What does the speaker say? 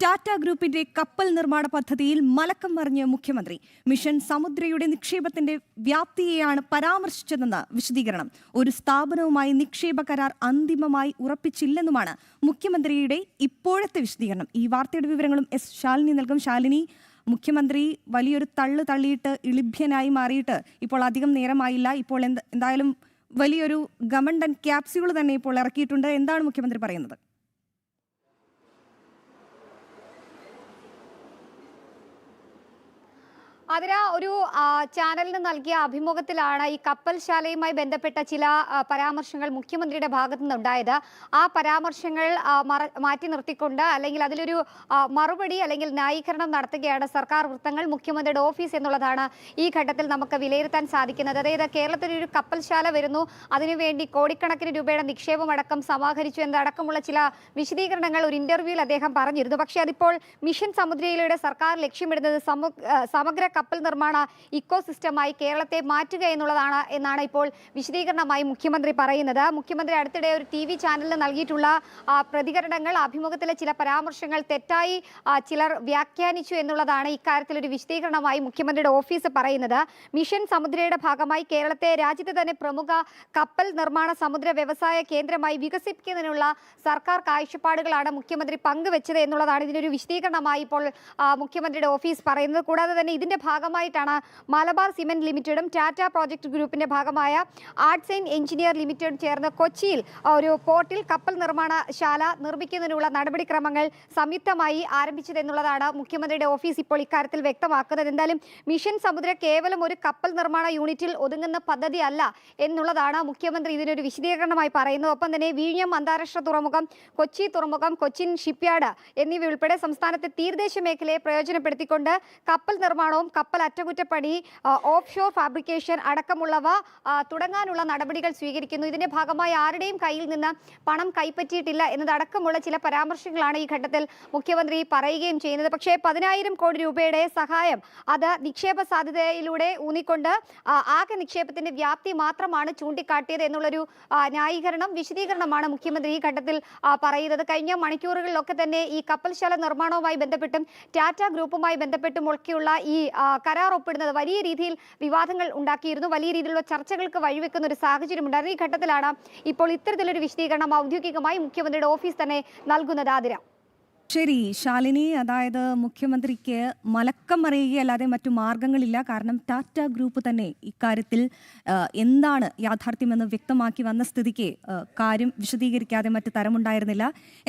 ടാറ്റ ഗ്രൂപ്പിന്റെ കപ്പൽ നിർമ്മാണ പദ്ധതിയിൽ മലക്കം മറിഞ്ഞ മുഖ്യമന്ത്രി. മിഷൻ സമുദ്രയുടെ നിക്ഷേപത്തിന്റെ വ്യാപ്തിയെയാണ് പരാമർശിച്ചതെന്ന് വിശദീകരണം. ഒരു സ്ഥാപനവുമായി നിക്ഷേപ കരാർ അന്തിമമായി ഉറപ്പിച്ചില്ലെന്നുമാണ് മുഖ്യമന്ത്രിയുടെ ഇപ്പോഴത്തെ വിശദീകരണം. ഈ വാർത്തയുടെ വിവരങ്ങളും എസ് ശാലിനി നൽകും. ശാലിനി, മുഖ്യമന്ത്രി വലിയൊരു തള്ളിയിട്ട് ഇളിഭ്യനായി മാറിയിട്ട് ഇപ്പോൾ അധികം നേരമായില്ല. ഇപ്പോൾ എന്തായാലും വലിയൊരു ഗവൺമെന്റ് ക്യാപ്സ്യൂൾ തന്നെ ഇപ്പോൾ ഇറക്കിയിട്ടുണ്ട്. എന്താണ് മുഖ്യമന്ത്രി പറയുന്നത്? അതിന് ഒരു ചാനലിന് നൽകിയ അഭിമുഖത്തിലാണ് ഈ കപ്പൽശാലയുമായി ബന്ധപ്പെട്ട ചില പരാമർശങ്ങൾ മുഖ്യമന്ത്രിയുടെ ഭാഗത്തു നിന്നുണ്ടായത്. ആ പരാമർശങ്ങൾ മാറ്റി നിർത്തിക്കൊണ്ട് അല്ലെങ്കിൽ അതിലൊരു മറുപടി അല്ലെങ്കിൽ ന്യായീകരണം നടത്തുകയാണ് സർക്കാർ വൃത്തങ്ങൾ, മുഖ്യമന്ത്രിയുടെ ഓഫീസ് എന്നുള്ളതാണ് ഈ ഘട്ടത്തിൽ നമുക്ക് വിലയിരുത്താൻ സാധിക്കുന്നത്. അതായത് കേരളത്തിൽ ഒരു കപ്പൽശാല വരുന്നു, അതിനുവേണ്ടി കോടിക്കണക്കിന് രൂപയുടെ നിക്ഷേപമടക്കം സമാഹരിച്ചു എന്നതടക്കമുള്ള ചില വിശദീകരണങ്ങൾ ഒരു ഇന്റർവ്യൂവിൽ അദ്ദേഹം പറഞ്ഞിരുന്നു. പക്ഷേ അതിപ്പോൾ മിഷൻ സമുദ്രയിലൂടെ സർക്കാർ ലക്ഷ്യമിടുന്നത് സമഗ്ര കപ്പൽ നിർമ്മാണ ഇക്കോസിസ്റ്റമായി കേരളത്തെ മാറ്റുക എന്നാണ് ഇപ്പോൾ വിശദീകരണമായി മുഖ്യമന്ത്രി പറയുന്നത്. മുഖ്യമന്ത്രി അടുത്തിടെ ഒരു TV ചാനലിന് നൽകിയിട്ടുള്ള പ്രതികരണങ്ങൾ, അഭിമുഖത്തിലെ ചില പരാമർശങ്ങൾ തെറ്റായി ചിലർ വ്യാഖ്യാനിച്ചു എന്നുള്ളതാണ് ഇക്കാര്യത്തിൽ ഒരു വിശദീകരണമായി മുഖ്യമന്ത്രിയുടെ ഓഫീസ് പറയുന്നത്. മിഷൻ സമുദ്രയുടെ ഭാഗമായി കേരളത്തെ രാജ്യത്തെ തന്നെ പ്രമുഖ കപ്പൽ നിർമ്മാണ സമുദ്ര വ്യവസായ കേന്ദ്രമായി വികസിപ്പിക്കുന്നതിനുള്ള സർക്കാർ കാഴ്ചപ്പാടുകളാണ് മുഖ്യമന്ത്രി പങ്കുവെച്ചത് എന്നുള്ളതാണ് ഇതിനൊരു വിശദീകരണമായി ഇപ്പോൾ മുഖ്യമന്ത്രിയുടെ ഓഫീസ് പറയുന്നത്. കൂടാതെ തന്നെ ഇതിന്റെ ഭാഗമായിട്ടാണ് മലബാർ സിമന്റ് ലിമിറ്റഡും ടാറ്റ പ്രോജക്ട് ഗ്രൂപ്പിന്റെ ഭാഗമായ ആർട്സ് ആൻഡ് എഞ്ചിനീയർ ലിമിറ്റഡും ചേർന്ന് കൊച്ചിയിൽ ഒരു പോർട്ടിൽ കപ്പൽ നിർമ്മാണശാല നിർമ്മിക്കുന്നതിനുള്ള നടപടിക്രമങ്ങൾ സംയുക്തമായി ആരംഭിച്ചതെന്നുള്ളതാണ് മുഖ്യമന്ത്രിയുടെ ഓഫീസ് ഇപ്പോൾ ഇക്കാര്യത്തിൽ വ്യക്തമാക്കുന്നത്. എന്തായാലും മിഷൻ സമുദ്ര കേവലം ഒരു കപ്പൽ നിർമ്മാണ യൂണിറ്റിൽ ഒതുങ്ങുന്ന പദ്ധതി അല്ല എന്നുള്ളതാണ് മുഖ്യമന്ത്രി ഇതിനൊരു വിശദീകരണമായി പറയുന്നത്. ഒപ്പം തന്നെ വിഴിഞ്ഞം അന്താരാഷ്ട്ര തുറമുഖം, കൊച്ചി തുറമുഖം, കൊച്ചിൻ ഷിപ്പ്യാർഡ് എന്നിവ ഉൾപ്പെടെ സംസ്ഥാനത്തെ തീരദേശ മേഖലയെ പ്രയോജനപ്പെടുത്തിക്കൊണ്ട് കപ്പൽ നിർമ്മാണവും കപ്പൽ അറ്റകുറ്റപ്പണി, ഓഫ് ഷോർ ഫാബ്രിക്കേഷൻ അടക്കമുള്ളവ തുടങ്ങാനുള്ള നടപടികൾ സ്വീകരിക്കുന്നു. ഇതിന്റെ ഭാഗമായി ആരുടെയും കയ്യിൽ നിന്ന് പണം കൈപ്പറ്റിയിട്ടില്ല എന്നതടക്കമുള്ള ചില പരാമർശങ്ങളാണ് ഈ ഘട്ടത്തിൽ മുഖ്യമന്ത്രി പറയുകയും ചെയ്യുന്നത്. പക്ഷേ 10,000 കോടി രൂപയുടെ സഹായം അത് നിക്ഷേപ സാധ്യതയിലൂടെ ഊന്നിക്കൊണ്ട് ആകെ നിക്ഷേപത്തിന്റെ വ്യാപ്തി മാത്രമാണ് ചൂണ്ടിക്കാട്ടിയത് എന്നുള്ളൊരു വിശദീകരണമാണ് മുഖ്യമന്ത്രി ഈ ഘട്ടത്തിൽ പറയുന്നത്. കഴിഞ്ഞ മണിക്കൂറുകളിലൊക്കെ തന്നെ ഈ കപ്പൽശാല നിർമ്മാണവുമായി ബന്ധപ്പെട്ടും ടാറ്റ ഗ്രൂപ്പുമായി ബന്ധപ്പെട്ടും ഒക്കെയുള്ള ഈ കരാർ ഒപ്പിടുന്നത് വലിയ രീതിയിൽ വിവാദങ്ങൾ ഉണ്ടാക്കിയിരുന്നു, വലിയ രീതിയിലുള്ള ചർച്ചകൾക്ക് വഴിവെക്കുന്ന ഒരു സാഹചര്യം ഉണ്ടായിരുന്നു. ഈ ഘട്ടത്തിലാണ് ഇപ്പോൾ ഇത്തരത്തിലൊരു വിശദീകരണം ഔദ്യോഗികമായി മുഖ്യമന്ത്രിയുടെ ഓഫീസ് തന്നെ നൽകുന്നത്. ആതിര. ശരി ശാലിനി, അതായത് മുഖ്യമന്ത്രിക്ക് മലക്കം മറിയുകയല്ലാതെ മറ്റു മാർഗങ്ങളില്ല. കാരണം ടാറ്റ ഗ്രൂപ്പ് തന്നെ ഇക്കാര്യത്തിൽ എന്താണ് യാഥാർത്ഥ്യമെന്ന് വ്യക്തമാക്കി വന്ന സ്ഥിതിക്ക് കാര്യം വിശദീകരിക്കാതെ മറ്റു തരമുണ്ടായിരുന്നില്ല.